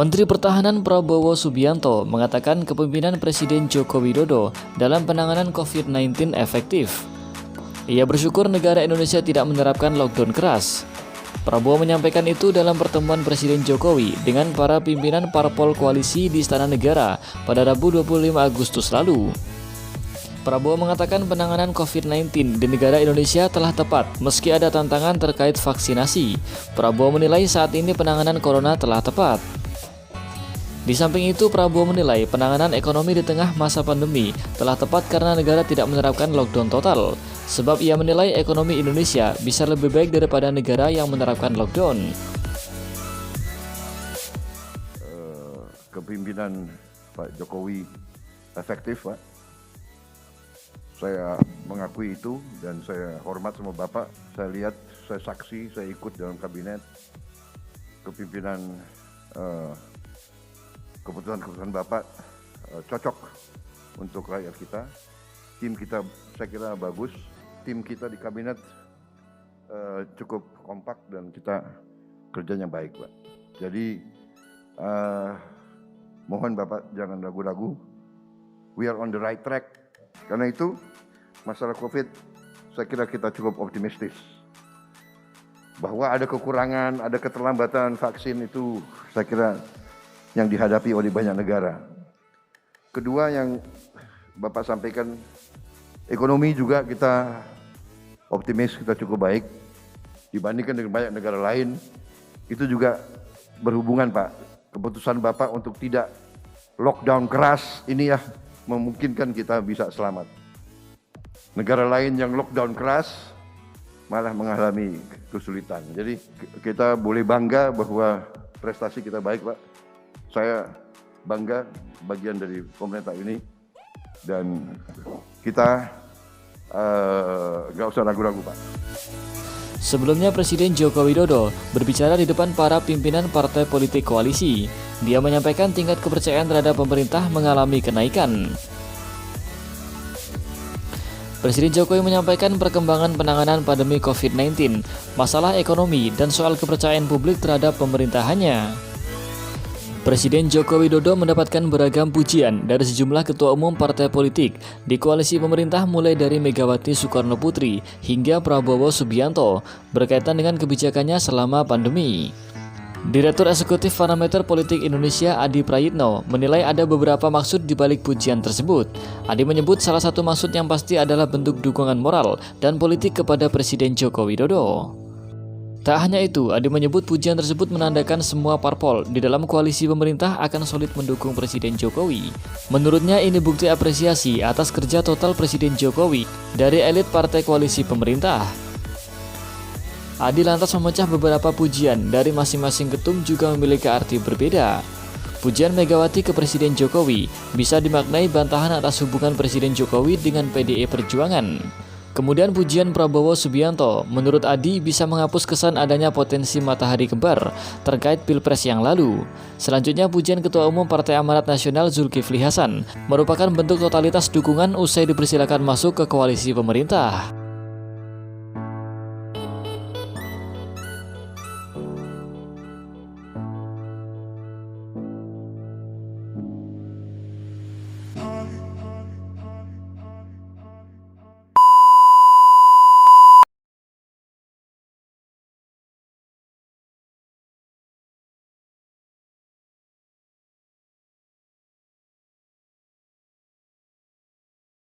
Menteri Pertahanan Prabowo Subianto mengatakan kepemimpinan Presiden Joko Widodo dalam penanganan COVID-19 efektif. Ia bersyukur negara Indonesia tidak menerapkan lockdown keras. Prabowo menyampaikan itu dalam pertemuan Presiden Jokowi dengan para pimpinan parpol koalisi di Istana Negara pada Rabu 25 Agustus lalu. Prabowo mengatakan penanganan COVID-19 di negara Indonesia telah tepat meski ada tantangan terkait vaksinasi. Prabowo menilai saat ini penanganan corona telah tepat. Di samping itu, Prabowo menilai penanganan ekonomi di tengah masa pandemi telah tepat karena negara tidak menerapkan lockdown total. Sebab ia menilai ekonomi Indonesia bisa lebih baik daripada negara yang menerapkan lockdown. Kepemimpinan Pak Jokowi efektif, Pak. Saya mengakui itu dan saya hormat sama Bapak. Saya lihat, saya saksi, saya ikut dalam kabinet. Kepemimpinan keputusan-keputusan Bapak cocok untuk rakyat kita. Tim kita saya kira bagus. Tim kita di kabinet cukup kompak dan kita kerjanya baik, Pak. Jadi mohon Bapak jangan ragu-ragu. We are on the right track. Karena itu masalah COVID saya kira kita cukup optimistis. Bahwa ada kekurangan, ada keterlambatan vaksin itu saya kira yang dihadapi oleh banyak negara. Kedua yang Bapak sampaikan, ekonomi juga kita optimis, kita cukup baik dibandingkan dengan banyak negara lain. Itu juga berhubungan, Pak. Keputusan Bapak untuk tidak lockdown keras ini ya memungkinkan kita bisa selamat. Negara lain yang lockdown keras malah mengalami kesulitan. Jadi kita boleh bangga bahwa prestasi kita baik, Pak. Saya bangga bagian dari pemerintah ini dan kita nggak usah ragu-ragu, Pak. Sebelumnya Presiden Joko Widodo berbicara di depan para pimpinan partai politik koalisi. Dia menyampaikan tingkat kepercayaan terhadap pemerintah mengalami kenaikan. Presiden Jokowi menyampaikan perkembangan penanganan pandemi COVID-19, masalah ekonomi, dan soal kepercayaan publik terhadap pemerintahannya. Presiden Joko Widodo mendapatkan beragam pujian dari sejumlah ketua umum partai politik di koalisi pemerintah mulai dari Megawati Soekarno Putri hingga Prabowo Subianto berkaitan dengan kebijakannya selama pandemi. Direktur Eksekutif Parameter Politik Indonesia Adi Prayitno menilai ada beberapa maksud di balik pujian tersebut. Adi menyebut salah satu maksud yang pasti adalah bentuk dukungan moral dan politik kepada Presiden Joko Widodo. Tak hanya itu, Adi menyebut pujian tersebut menandakan semua parpol di dalam koalisi pemerintah akan solid mendukung Presiden Jokowi. Menurutnya ini bukti apresiasi atas kerja total Presiden Jokowi dari elit partai koalisi pemerintah. Adi lantas memecah beberapa pujian dari masing-masing ketum juga memiliki arti berbeda. Pujian Megawati ke Presiden Jokowi bisa dimaknai bantahan atas hubungan Presiden Jokowi dengan PDI Perjuangan. Kemudian pujian Prabowo Subianto menurut Adi bisa menghapus kesan adanya potensi matahari kembar terkait Pilpres yang lalu. Selanjutnya pujian Ketua Umum Partai Amanat Nasional Zulkifli Hasan merupakan bentuk totalitas dukungan usai dipersilakan masuk ke koalisi pemerintah.